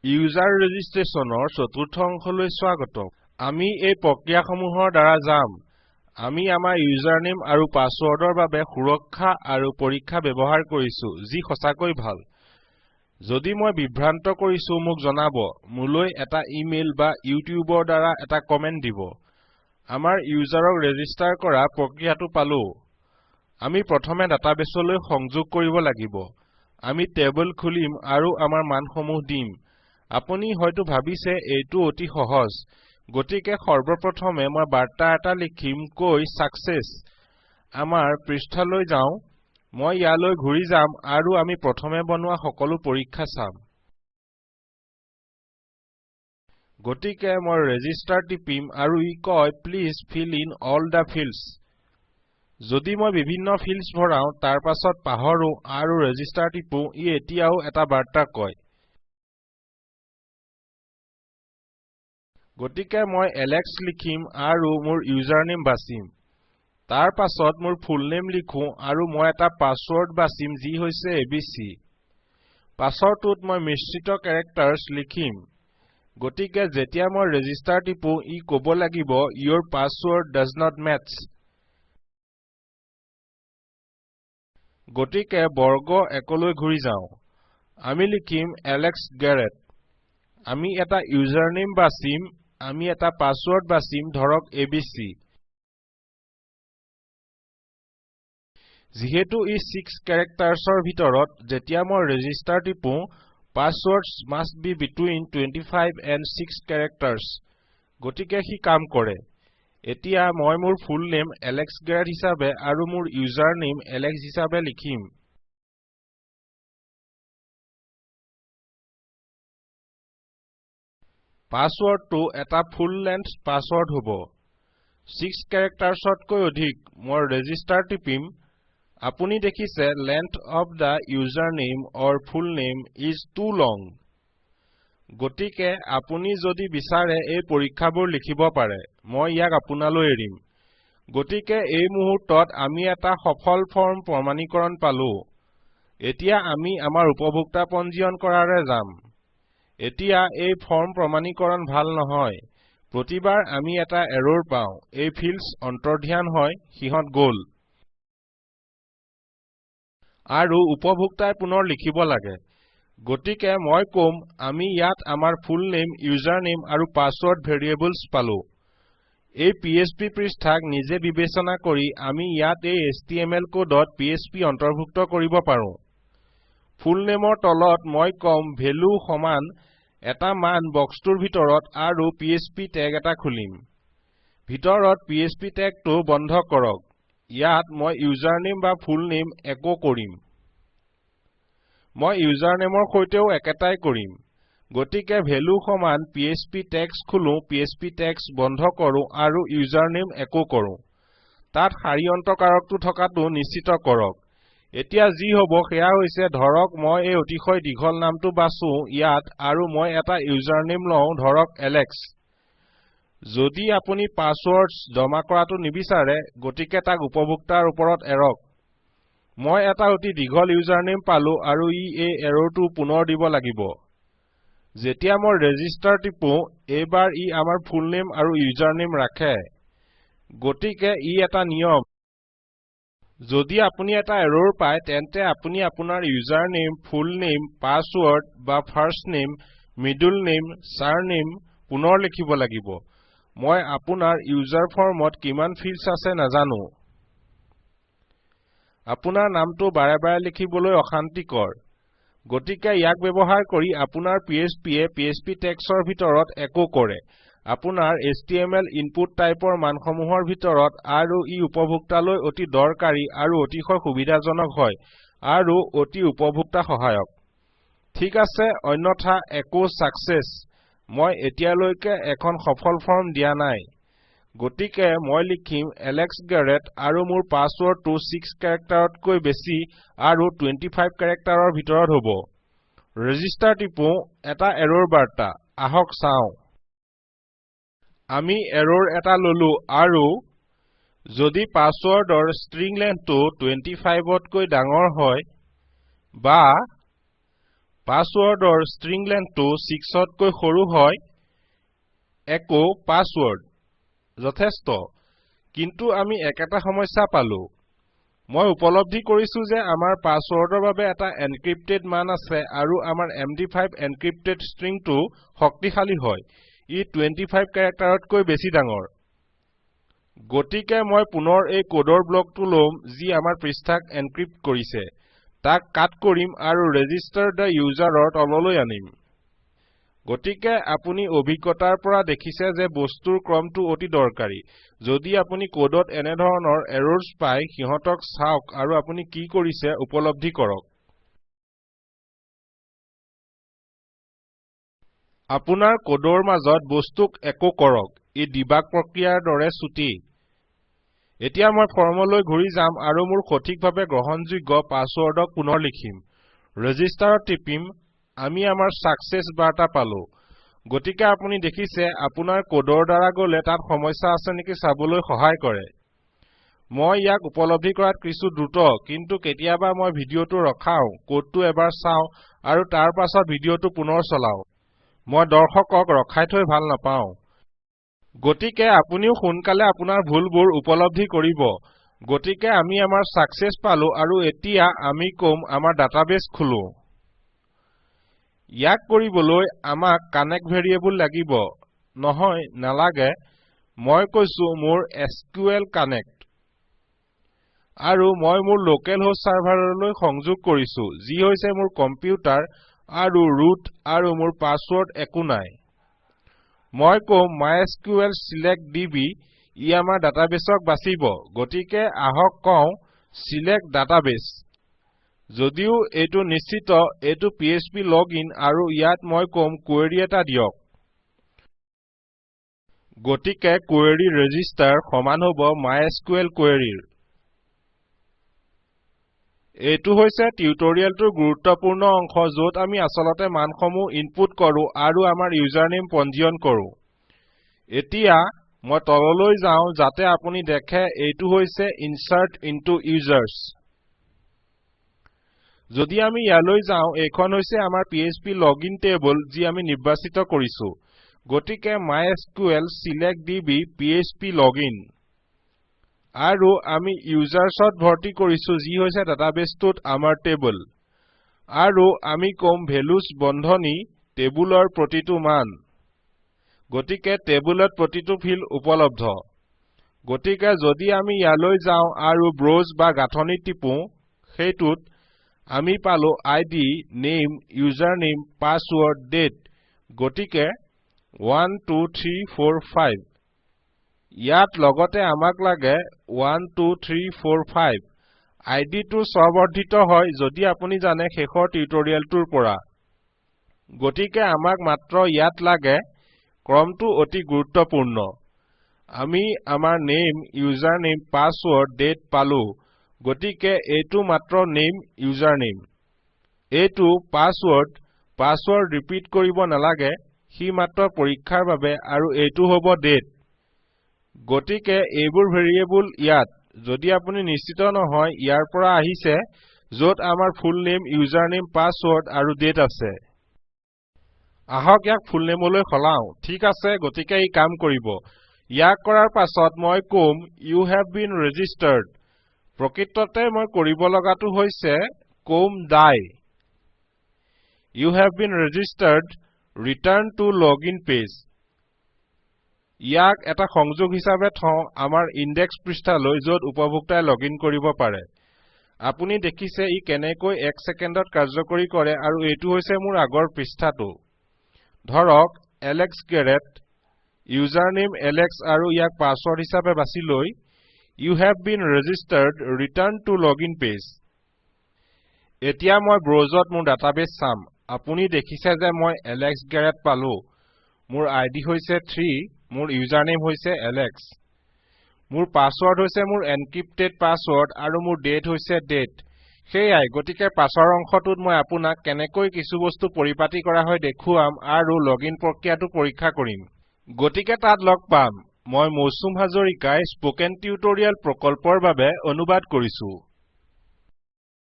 user ৰেজিষ্ট্ৰেশ্যনৰ চতুৰ্থ অংশলৈ স্বাগতম আমি এই প্ৰক্ৰিয়াসমূহৰ দ্বাৰা যাম আমি আমাৰ ইউজাৰনেম আৰু পাছৱৰ্ডৰ বাবে সুৰক্ষা আৰু পৰীক্ষা ব্যৱহাৰ কৰিছো যি সঁচাকৈ ভাল যদি মই বিভ্ৰান্ত কৰিছো মোক জনাব মোলৈ এটা ইমেইল বা ইউটিউবৰ দ্বাৰা এটা কমেন্ট দিব আমাৰ ইউজাৰক ৰেজিষ্টাৰ কৰা প্ৰক্ৰিয়াটো পালো আমি প্ৰথমে ডাটাবেছলৈ সংযোগ কৰিব লাগিব আমি টেবুল খুলিম আৰু আমাৰ মানসমূহ দিম আপুনি হয়তো ভাবিছে এইটো অতি সহজ গতিকে সৰ্বপ্ৰথমে মই বাৰ্তা এটা লিখিম কৈ সাকসেছ আমাৰ পৃষ্ঠালৈ যাওঁ মই ইয়ালৈ ঘূৰি যাম আৰু আমি প্ৰথমে বনোৱা সকলো পৰীক্ষা চাম গতিকে মই ৰেজিষ্টাৰ টিপিম আৰু ই কয় please fill in all the fields যদি মই বিভিন্ন ফিল্ডছ ভৰাও তাৰ পাছত পাহৰো আৰু ৰেজিষ্টাৰ টিপো ই এতিয়াও এটা বাৰ্তা কয় গতিকে মই এলেক্স লিখিম আৰু মোৰ ইউজাৰনেম বাছিম তাৰ পাছত মোৰ ফুল নেম লিখো আৰু মই এটা পাছৱৰ্ড বাছিম যি হৈছে এবিচি পাছৰটোত মই মিশ্ৰিত কেৰেক্টাৰ্ছ লিখিম গতিকে যেতিয়া মই ৰেজিষ্টাৰ টিপো ই ক'ব লাগিব your password does not match গতিকে বৰ্গ 1লৈ ঘূৰি যাওঁ আমি লিখিম এলেক্স গেৰেট আমি এটা ইউজাৰনেম বাছিম আমি এটা পাছৱৰ্ড বাছিম ধৰক এবিচি যিহেতু ই 6 কেৰেক্টাৰ্ছৰ ভিতৰত যেতিয়া মই register টিপো passwords must be between 25 and 6 characters গতিকে হি কাম কৰে এতিয়া মই মোৰ ফুল নেম এলেক্স গেৰেট হিচাপে আৰু মোৰ ইউজাৰ নেম এলেক্স হিচাপে লিখিম পাছৱৰ্ডটো এটা ফুল লেন্থ পাছৱৰ্ড হ'ব 6 কেৰেক্টাৰ্ছতকৈ অধিক মই ৰেজিষ্টাৰ টিপিম আপুনি দেখিছে length of the username or full name is too long গতিকে আপুনি যদি বিচাৰে এই পৰীক্ষাবোৰ লিখিব পাৰে মই ইয়াক আপোনালৈ এৰিম গতিকে এই মুহূৰ্তত আমি এটা সফল ফৰ্ম প্ৰমাণীকৰণ পালো এতিয়া আমি আমাৰ উপভোক্তা পঞ্জীয়ন কৰাৰে যাম এতিয়া এই ফৰ্ম প্ৰমাণীকৰণ ভাল নহয় প্ৰতিবাৰ আমি এটা এৰৰ পাওঁ এই ফিল্ডছ অন্তৰ্ধান হয় হিহত গল আৰু উপভোক্তাই পুনৰ লিখিব লাগে গতিকে মই কম আমি ইয়াত আমাৰ ফুল নেম ইউজাৰ নেম আৰু পাছৱৰ্ড ভেৰিয়েবলছ পালো এই পিএইচপি পৃষ্ঠাক নিজে বিবেচনা কৰি আমি ইয়াত এই html কোডত পিএইচপি অন্তৰ্ভুক্ত কৰিব পাৰো ফুল নেমৰ তলত মই কম ভেলু সমান এটা মান বক্সটোৰ ভিতৰত আৰু পিএইচপি টেগ এটা খুলিম ভিতৰত পিএইচপি টেগটো বন্ধ কৰক ইয়াত মই ইউজাৰ নেম বা ফুল নেম একো কৰিম মই ইউজাৰ নেমৰ সৈতেও একেটাই কৰিম গতিকে ভেলু সমান পিএইচপি টেগছ খুলো পিএইচপি টেগছ বন্ধ কৰো আৰু ইউজাৰ নেম একো কৰো তাত শাৰী অন্তকাৰকটো থকাটো নিশ্চিত কৰক এতিয়া যি হ'ব সেয়া হৈছে ধৰক মই এই অতিশয় দীঘল নামটো বাছো ইয়াত আৰু মই এটা ইউজাৰ নেম লওঁ ধৰক এলেক্স যদি আপুনি পাছৱৰ্ডছ জমা কৰাটো নিবিচাৰে গতিকে তাক উপভোক্তাৰ ওপৰত এৰক মই এটা অতি দীঘল ইউজাৰ নেম পালো আৰু ই এই এৰৰটো পুনৰ দিব লাগিব যেতিয়া মই ৰেজিষ্টাৰ টিপো এইবাৰ ই আমাৰ ফুল নেম আৰু ইউজাৰ নেম ৰাখে গতিকে ই এটা নিয়ম যদি আপুনি এটা এৰৰ পায় তেন্তে আপুনি আপোনাৰ user name full name password বা ফাৰ্ষ্ট নেম মিডল নেম সাৰনেম পুনৰ লিখিব লাগিব মই আপোনাৰ ইউজাৰ ফৰ্মত কিমান ফিল্ডছ আছে নাজানো আপোনাৰ নামটো বাৰে বাৰে লিখিবলৈ অশান্তিকৰ গতিকে ইয়াক ব্যৱহাৰ কৰি আপোনাৰ পিএইচপিয়ে পিএইচপি টেগছৰ ভিতৰত একো কৰে আপোনাৰ html ইনপুট টাইপৰ মানসমূহৰ ভিতৰত আৰু ই উপভোক্তালৈ অতি দৰকাৰী আৰু অতিশয় সুবিধাজনক হয় আৰু অতি উপভোক্তা সহায়ক ঠিক আছে অন্যথা একো সাকসেছ মই এতিয়ালৈকে এখন সফল ফৰ্ম দিয়া নাই গতিকে মই লিখিম এলেক্স গেৰেট আৰু মোৰ পাছৱৰ্ডটো 6 কেৰেক্টাৰতকৈ বেছি আৰু 25 কেৰেক্টাৰৰ ভিতৰত হ'ব ৰেজিষ্টাৰ টিপো এটা এৰৰ বাৰ্তা আহক চাওঁ আমি এৰৰ এটা ললো আৰু যদি পাছৱৰ্ডৰ ষ্ট্ৰিং লেন্থটো 25তকৈ ডাঙৰ হয় বা পাছৱৰ্ডৰ ষ্ট্ৰিং লেন্থটো 6তকৈ সৰু হয় একো পাছৱৰ্ড যথেষ্ট কিন্তু আমি একেটা সমস্যা পালো মই উপলব্ধি কৰিছো যে আমাৰ পাছৱৰ্ডৰ বাবে এটা এনক্ৰিপ্টেড মান আছে আৰু আমাৰ MD5 এনক্ৰিপ্টেড ষ্ট্ৰিংটো শক্তিশালী হয় ই 25 কেৰেক্টাৰতকৈ বেছি ডাঙৰ গতিকে মই পুনৰ এই কোডৰ ব্লকটো লম যি আমাৰ পৃষ্ঠাক এনক্ৰিপ্ট কৰিছে তাক কাট কৰিম আৰু ৰেজিষ্টাৰ দা ইউজাৰৰ তললৈ আনিম গতিকে আপুনি অভিজ্ঞতাৰ পৰা দেখিছে যে বস্তুৰ ক্ৰমটো অতি দৰকাৰী যদি আপুনি কোডত এনে ধৰণৰ এৰৰ্ছ পায় সিহঁতক চাওক আৰু আপুনি কি কৰিছে উপলব্ধি কৰক আপোনাৰ কোডৰ মাজত বস্তুক একো কৰক ই ডিবাগ প্ৰক্ৰিয়াৰ দৰে ছুটি এতিয়া মই ফৰ্মলৈ ঘূৰি যাম আৰু মোৰ সঠিকভাৱে গ্ৰহণযোগ্য পাছৱৰ্ডক পুনৰ লিখিম ৰেজিষ্টাৰত টিপিম আমি আমাৰ সাকসেছ বাৰ্তা পালো গতিকে আপুনি দেখিছে আপোনাৰ কোডৰ দ্বাৰা গলে তাত সমস্যা আছে নেকি চাবলৈ সহায় কৰে মই ইয়াক উপলব্ধি কৰাত কিছু দ্ৰুত কিন্তু কেতিয়াবা মই ভিডিঅটো ৰখাও কোডটো এবাৰ চাও আৰু তাৰ পাছত ভিডিঅটো পুনৰ চলাও মই দৰ্শকক ৰখাই থৈ ভাল নাপাও গতিকে আপুনিও সোনকালে আপোনাৰ ভুলবোৰ উপলব্ধি কৰিব গতিকে আমি আমাৰ সাকসেছ পালো আৰু এতিয়া আমি কম আমাৰ ডাটাবেছ খোলো ইয়াক কৰিবলৈ আমাক কানেক্ট ভেৰিয়েবল লাগিব নহয় নালাগে মই কৈছো মোৰ SQL কানেক্ট আৰু মই মোৰ লোকেল হোষ্ট সাৰ্ভাৰলৈ সংযোগ কৰিছো যি হৈছে মোৰ কম্পিউটাৰ আৰু ৰুট আৰু মোৰ পাছৱৰ্ড একো নাই মই কম MySQL select db ই আমাৰ ডাটাবেছক বাছিব গতিকে আহক কওঁ select database যদিও এইটো নিশ্চিত এইটো PHP লজিন আৰু ইয়াত মই কম কোৱেৰি এটা দিয়ক গতিকে কোৱেৰি ৰেজিষ্টাৰ সমান হ'ব MySQL কোৱেৰিৰ এইটো হৈছে টিউটৰিয়েলটোৰ গুৰুত্বপূৰ্ণ অংশ য'ত আমি আচলতে মানসমূহ ইনপুট কৰো আৰু আমাৰ ইউজাৰনেম পঞ্জীয়ন কৰো এতিয়া মই তললৈ যাও যাতে আপুনি দেখে এইটো হৈছে ইনচাৰ্ট ইনটু ইউজাৰ্ছ যদি আমি ইয়ালৈ যাও এইখন হৈছে আমাৰ PHP লজিন টেবল যি আমি নিৰ্বাচিত কৰিছো গতিকে MySQL select db PHP login আৰু আমি ইউজাৰ্ছত ভৰ্তি কৰিছো যি হৈছে ডাটাবেছটোত আমাৰ টেবল আৰু আমি কম ভেলুজ বন্ধনী টেবুলৰ প্ৰতিটো মান গতিকে টেবুলত প্ৰতিটো ফিল্ড উপলব্ধ গতিকে যদি আমি ইয়ালৈ যাও আৰু ব্ৰাউজ বা গাঁথনি টিপো সেইটোত আমি পালো ID name username password date গতিকে 1 2 3 4 5 ইয়াত লগতে আমাক লাগে 1 2 3 4 5 ID টো স্ববৰ্ধিত হয় যদি আপুনি জানে শেষৰ টিউটৰিয়েলটোৰ পৰা গতিকে আমাক মাত্ৰ ইয়াত লাগে ক্ৰমটো অতি গুৰুত্বপূৰ্ণ আমি আমাৰ নেম ইউজাৰনেম পাছৱৰ্ড ডেট পালো গতিকে এইটো মাত্ৰ নেম ইউজাৰনেম এইটো পাছৱৰ্ড ৰিপিট কৰিব নালাগে হি মাত্ৰ পৰীক্ষাৰ বাবে আৰু এইটো হ'ব ডেট গতিকে এইবোৰ ভেৰিয়েবল ইয়াত যদি আপুনি নিশ্চিত নহয় ইয়াৰ পৰা আহিছে য'ত আমাৰ ফুল নেম ইউজাৰনেম পাছৱৰ্ড আৰু ডেট আছে আহক ইয়াক ফুল নেমলৈ সলাও ঠিক আছে গতিকে ই কাম কৰিব ইয়াক কৰাৰ পাছত মই come you have been registered প্ৰকৃততে মই কৰিব লগাটো হৈছে come die you have been registered return to login page ইয়াক এটা সংযোগ হিচাপে থওঁ আমাৰ ইনডেক্স পৃষ্ঠালৈ য'ত উপভোক্তাই লগইন কৰিব পাৰে আপুনি দেখিছে ই কেনেকৈ 1 ছেকেণ্ডত কাৰ্যকৰী কৰে আৰু এইটো হৈছে মোৰ আগৰ পৃষ্ঠাটো ধৰক Alex Garrett ইউজাৰনেম Alex আৰু ইয়াক পাছৱৰ্ড হিচাপে বাছি লৈ You have been registered return to login page এতিয়া মই ব্ৰাউজত মোৰ ডাটাবেছ চাম আপুনি দেখিছে যে মই Alex Garrett পালো মোৰ ID হৈছে 3 মোৰ ইউজাৰনেম হৈছে Alex মোৰ পাছৱৰ্ড হৈছে মোৰ এনক্ৰিপ্টেড পাছৱৰ্ড আৰু মোৰ ডেট হৈছে ডেট সেইয়াই গতিকে পাছৰ অংশটোত মই আপোনাক কেনেকৈ কিছু বস্তু পৰিপাটি কৰা হয় দেখুৱাম আৰু লগইন প্ৰক্ৰিয়াটো পৰীক্ষা কৰিম গতিকে তাত লগ পাম মই মৌচুম হাজৰিকাই স্পোকেন টিউটৰিয়েল প্ৰকল্পৰ বাবে অনুবাদ কৰিছো